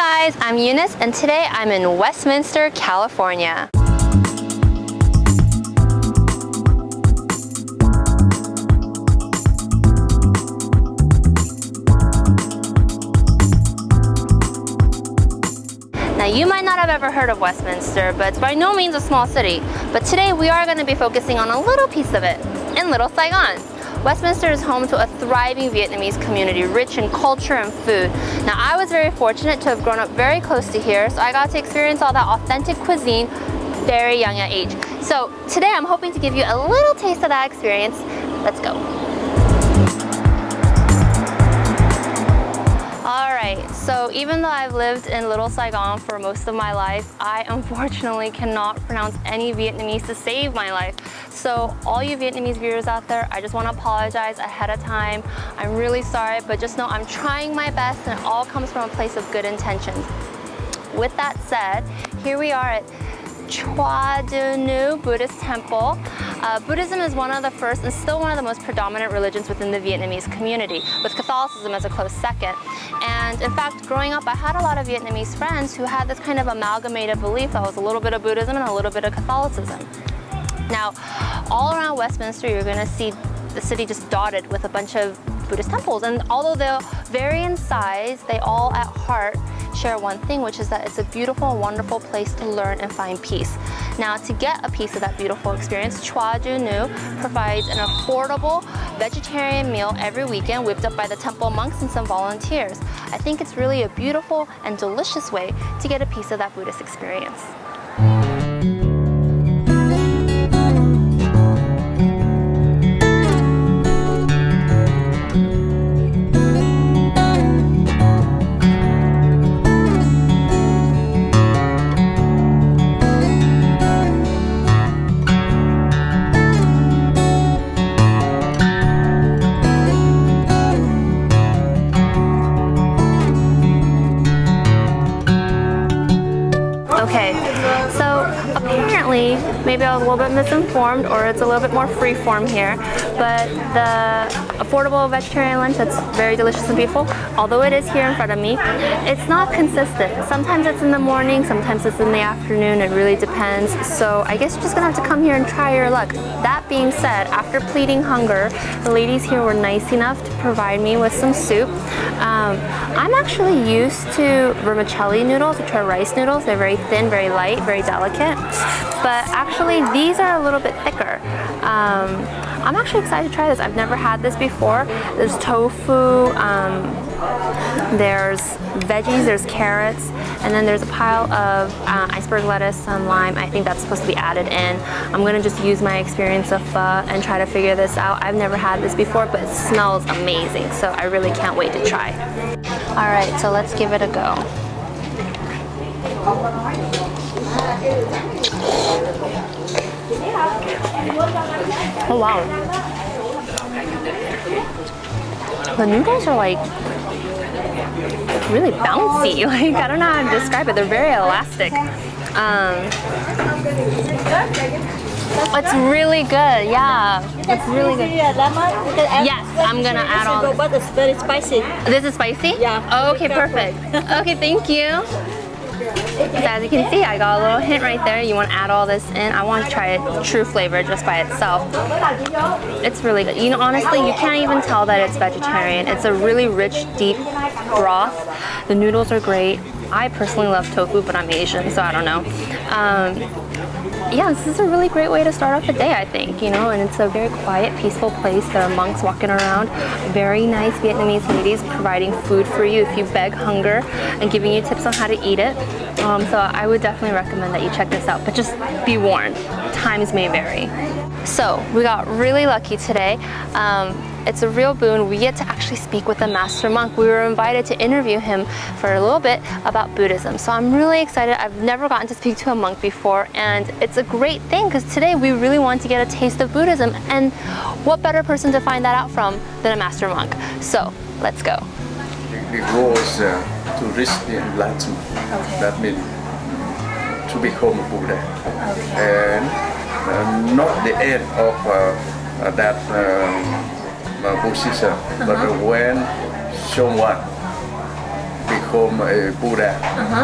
guys, I'm Eunice and today I'm in Westminster, California. Now you might not have ever heard of Westminster, but it's by no means a small city. But today we are going to be focusing on a little piece of it, in Little Saigon. Westminster is home to a thriving Vietnamese community, rich in culture and food. Now I was very fortunate to have grown up very close to here, so I got to experience all that authentic cuisine very young at age. So today I'm hoping to give you a little taste of that experience. Let's go. Alright, so even though I've lived in Little Saigon for most of my life, I unfortunately cannot pronounce any Vietnamese to save my life. So all you Vietnamese viewers out there, I just want to apologize ahead of time. I'm really sorry, but just know I'm trying my best and it all comes from a place of good intentions. With that said, here we are at Chua Du Nu Buddhist Temple. Buddhism is one of the first and still one of the most predominant religions within the Vietnamese community, with Catholicism as a close second. And in fact, growing up, I had a lot of Vietnamese friends who had this kind of amalgamated belief that was a little bit of Buddhism and a little bit of Catholicism. Now, all around Westminster, you're going to see the city just dotted with a bunch of Buddhist temples. And although they'll vary in size, they all at heart share one thing, which is that it's a beautiful and wonderful place to learn and find peace. Now, to get a piece of that beautiful experience, Chua Du Nu provides an affordable vegetarian meal every weekend, whipped up by the temple monks and some volunteers. I think it's really a beautiful and delicious way to get a piece of that Buddhist experience. Okay, so apparently, maybe I was a little bit misinformed or it's a little bit more freeform here, but the affordable vegetarian lunch that's very delicious and beautiful, although it is here in front of me, it's not consistent. Sometimes it's in the morning, sometimes it's in the afternoon, it really depends. So I guess you're just gonna have to come here and try your luck. That being said, after pleading hunger, the ladies here were nice enough to provide me with some soup. I'm actually used to vermicelli noodles, which are rice noodles. They're very thin, very light, very delicate. But actually, these are a little bit thicker. I'm actually excited to try this. I've never had this before. There's tofu, there's veggies, there's carrots, and then there's a pile of iceberg lettuce, some lime. I think that's supposed to be added in. I'm gonna just use my experience of pho and try to figure this out. I've never had this before, but it smells amazing, so I really can't wait to try. All right, so let's give it a go. Oh wow. The noodles are like really bouncy. Like, I don't know how to describe it. They're very elastic. It's really good. Yeah, it's really good. Yes, I'm gonna add all. But it's very spicy. This is spicy? Yeah. Oh, okay, perfect. Okay, thank you. So as you can see, I got a little hint right there. You want to add all this in. I want to try it true flavor just by itself. It's really good. You know, honestly, you can't even tell that it's vegetarian. It's a really rich, deep broth. The noodles are great. I personally love tofu, but I'm Asian, so I don't know. Yeah, this is a really great way to start off the day, I think, you know, and it's a very quiet, peaceful place. There are monks walking around, very nice Vietnamese ladies providing food for you if you beg hunger and giving you tips on how to eat it. So I would definitely recommend that you check this out, but just be warned, times may vary. So we got really lucky today. It's a real boon. We get to actually speak with a master monk. We were invited to interview him for a little bit about Buddhism. So I'm really excited. I've never gotten to speak to a monk before, and it's a great thing because today we really want to get a taste of Buddhism, and what better person to find that out from than a master monk. So let's go. The goal is to reach the enlightenment. Okay. That means to become a Buddha. Okay. And not the end of that Buddhism, but when someone become a Buddha,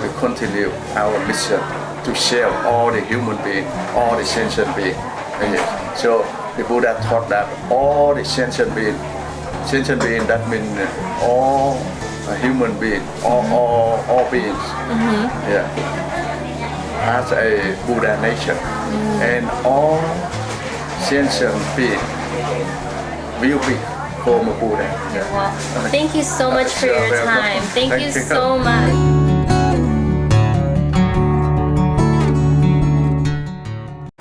we continue our mission to share all the human beings, all the sentient beings. So the Buddha taught that all the sentient beings that means all human beings, all beings, has a Buddha nature, and all sentient beings will become a Buddha. Well, thank you so much for your welcome. time. Thank you you. so much.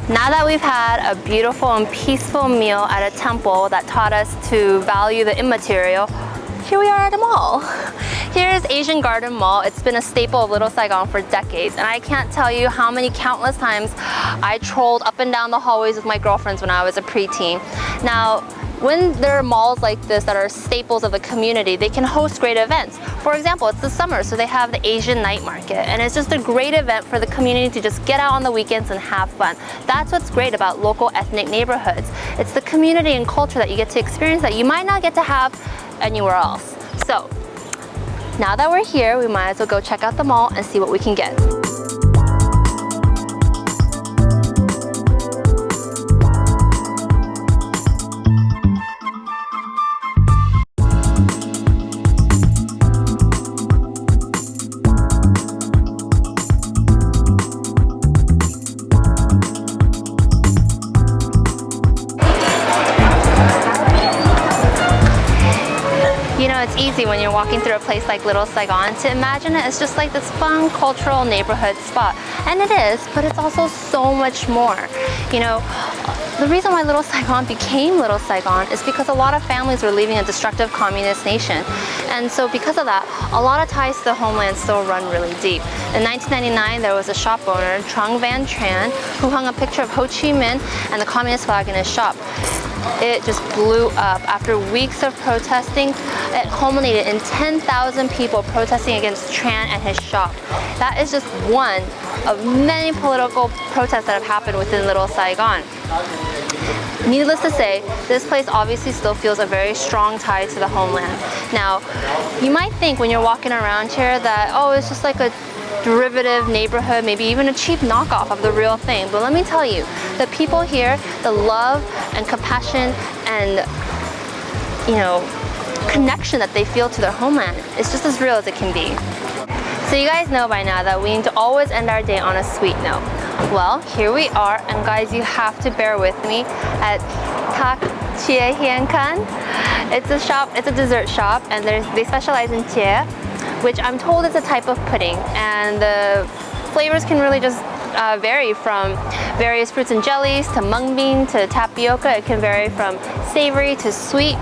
Now that we've had a beautiful and peaceful meal at a temple that taught us to value the immaterial, here we are at a mall. Here is Asian Garden Mall. It's been a staple of Little Saigon for decades, and I can't tell you how many countless times I trolled up and down the hallways with my girlfriends when I was a preteen. Now, when there are malls like this that are staples of the community, they can host great events. For example, it's the summer, so they have the Asian night market, and it's just a great event for the community to just get out on the weekends and have fun. That's what's great about local ethnic neighborhoods. It's the community and culture that you get to experience that you might not get to have anywhere else. So, now that we're here, we might as well go check out the mall and see what we can get. You know, it's easy when you're walking through a place like Little Saigon to imagine it as just like this fun cultural neighborhood spot. And it is, but it's also so much more. You know, the reason why Little Saigon became Little Saigon is because a lot of families were leaving a destructive communist nation. And so because of that, a lot of ties to the homeland still run really deep. In 1999, there was a shop owner, Trung Van Tran, who hung a picture of Ho Chi Minh and the communist flag in his shop. It just blew up. After weeks of protesting, it culminated in 10,000 people protesting against Tran and his shop. That is just one of many political protests that have happened within Little Saigon. Needless to say, this place obviously still feels a very strong tie to the homeland. Now, you might think when you're walking around here that, oh, it's just like a derivative neighborhood, maybe even a cheap knockoff of the real thing. But let me tell you, the people here, the love and compassion and, you know, connection that they feel to their homeland is just as real as it can be. So you guys know by now that we need to always end our day on a sweet note. Well, here we are, and guys, you have to bear with me at Tak Chia Hien Kan. It's a shop, it's a dessert shop, and they specialize in chia, which I'm told is a type of pudding, and the flavors can really just vary from various fruits and jellies to mung bean to tapioca. It can vary from savory to sweet.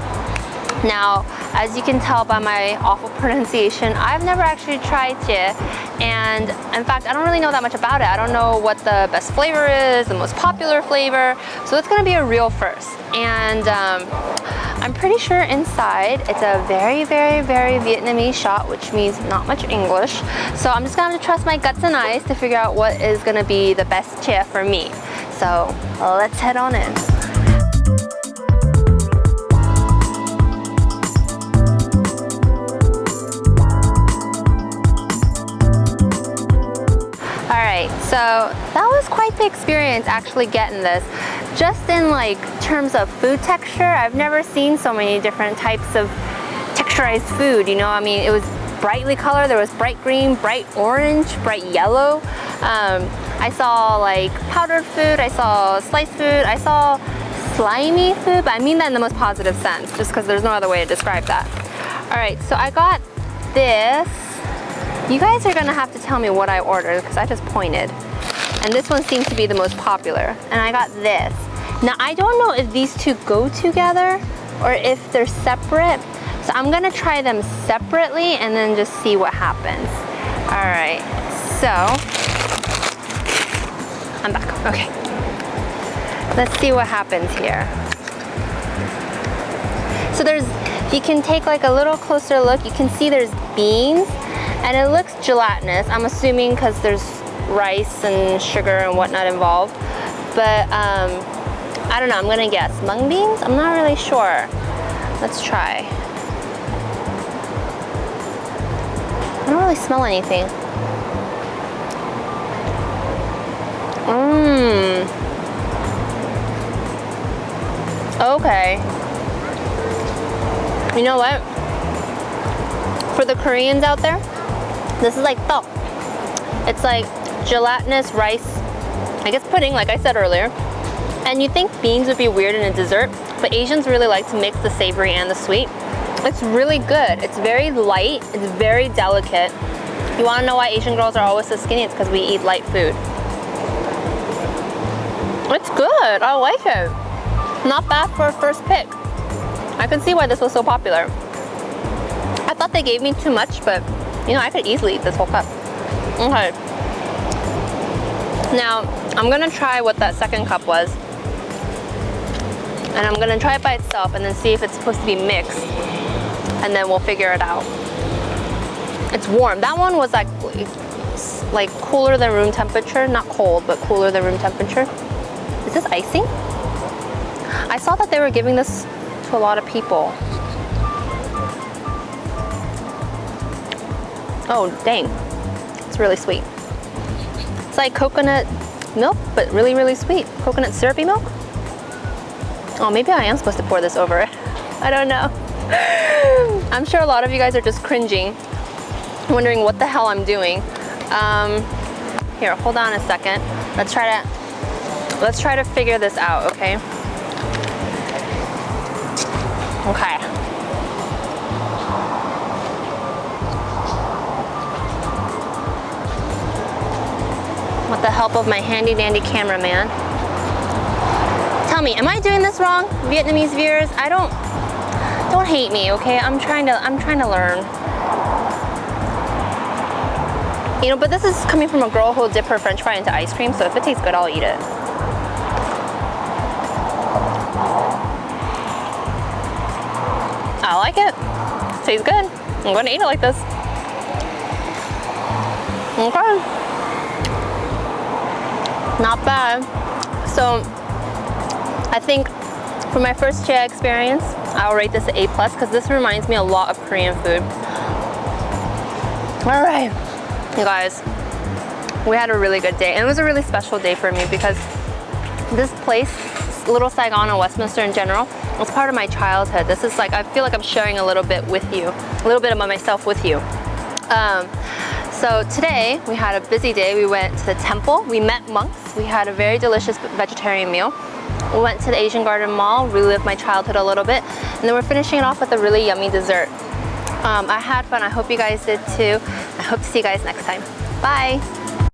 Now, as you can tell by my awful pronunciation, I've never actually tried chia, and in fact, I don't really know that much about it. I don't know what the best flavor is, the most popular flavor, so it's gonna be a real first. And I'm pretty sure inside it's a very, very, very Vietnamese shop, which means not much English. So I'm just gonna have to trust my guts and eyes to figure out what is gonna be the best chia for me. So let's head on in. Alright, so that was quite the experience actually getting this. Just in like terms of food texture, I've never seen so many different types of texturized food, you know. I mean, it was brightly colored, there was bright green, bright orange, bright yellow. I saw like powdered food, I saw sliced food, I saw slimy food, but I mean that in the most positive sense, just because there's no other way to describe that. Alright, so I got this. You guys are gonna have to tell me what I ordered because I just pointed. And this one seems to be the most popular. And I got this. Now I don't know if these two go together or if they're separate. So I'm gonna try them separately and then just see what happens. All right, so I'm back, okay. Let's see what happens here. So you can take like a little closer look. You can see there's beans. And it looks gelatinous, I'm assuming because there's rice and sugar and whatnot involved. But I don't know, I'm gonna guess. Mung beans? I'm not really sure. Let's try. don't really smell anything. Okay. You know what? For the Koreans out there, this is like tteok. It's like gelatinous rice, I guess pudding, like I said earlier. And you think beans would be weird in a dessert, but Asians really like to mix the savory and the sweet. It's really good. It's very light. It's very delicate. You want to know why Asian girls are always so skinny? It's because we eat light food. It's good. I like it. Not bad for a first pick. I can see why this was so popular. I thought they gave me too much, but you know, I could easily eat this whole cup. Okay. Now, I'm gonna try what that second cup was. And I'm gonna try it by itself and then see if it's supposed to be mixed. And then we'll figure it out. It's warm. That one was like cooler than room temperature. Not cold, but cooler than room temperature. Is this icing? I saw that they were giving this to a lot of people. Oh, dang. It's really sweet. It's like coconut milk, but really, really sweet. Coconut syrupy milk? Oh, maybe I am supposed to pour this over it. I don't know. I'm sure a lot of you guys are just cringing, wondering what the hell I'm doing. Here, hold on a second. Let's try to figure this out, okay? Okay. With the help of my handy dandy cameraman. Tell me, am I doing this wrong, Vietnamese viewers? Don't hate me, okay? I'm trying to learn. You know, but this is coming from a girl who'll dip her French fry into ice cream, so if it tastes good, I'll eat it. I like it. Tastes good. I'm gonna eat it like this. Okay. Not bad. So, I think for my first Chia experience, I'll rate this an A+, because this reminds me a lot of Korean food. All right, you guys, we had a really good day, and it was a really special day for me because this place, Little Saigon and Westminster in general, was part of my childhood. This is like, I feel like I'm sharing a little bit with you, a little bit of myself with you. So today, we had a busy day. We went to the temple, we met monks, we had a very delicious vegetarian meal. We went to the Asian Garden Mall, relived my childhood a little bit, and then we're finishing it off with a really yummy dessert. I had fun. I hope you guys did too. I hope to see you guys next time. Bye.